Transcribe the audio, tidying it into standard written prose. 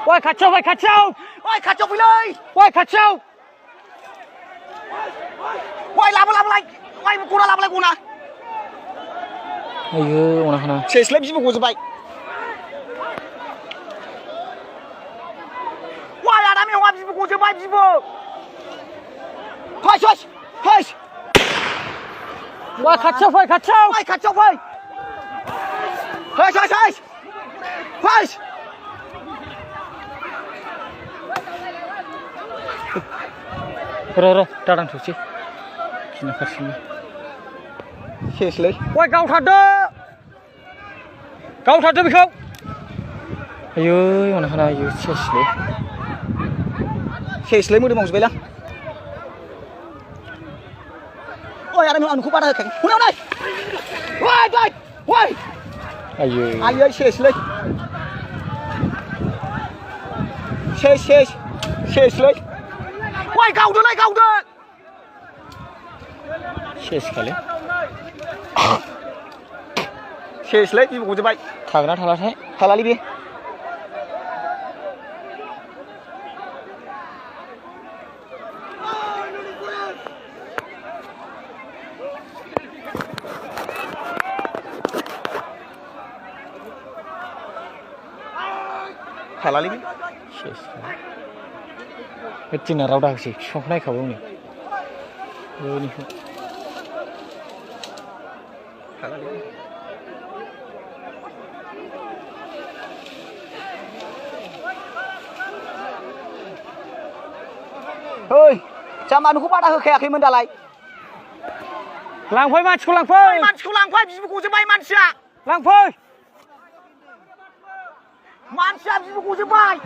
Ôi khát châu ôi khát châu. Ôi khát châu Gwila. Ôi khát châu. Ôi làm lại. Ôi cô làm lại cô nè. Ayo mana kana. Ses lagi jijwbkabai baik. Wah ada mi wah jijwbkabai baik jijwbkabai. Hoi. Ôi khát châu ôi khát châu. Ôi khát châu ôi. Hoi. Rồi dadang thursi. Kina khasini. Ses lagi. Ôi cậu thật đó biết không? Ayo mana kana ayo Ses lagi mau dimong sebelah. Ôi ada mi anu kupat ada kan. Huna đây. Woi. Ayo Ses lagi. Ses lagi. Woi kau dah. ses kali. Ses lagi jijwbkabai baik. Thagna thalathay. Halali bi. Halali bi. Ses kali. Etina rauda sih. Soknai kau ni. Ini. Halali bi. Hei, zaman aku pada kekayakin mendalai. Langfai mansku langfai. Mansku langfai jijwbkabai mansiya. Langfai. Mansiya jijwbkabai.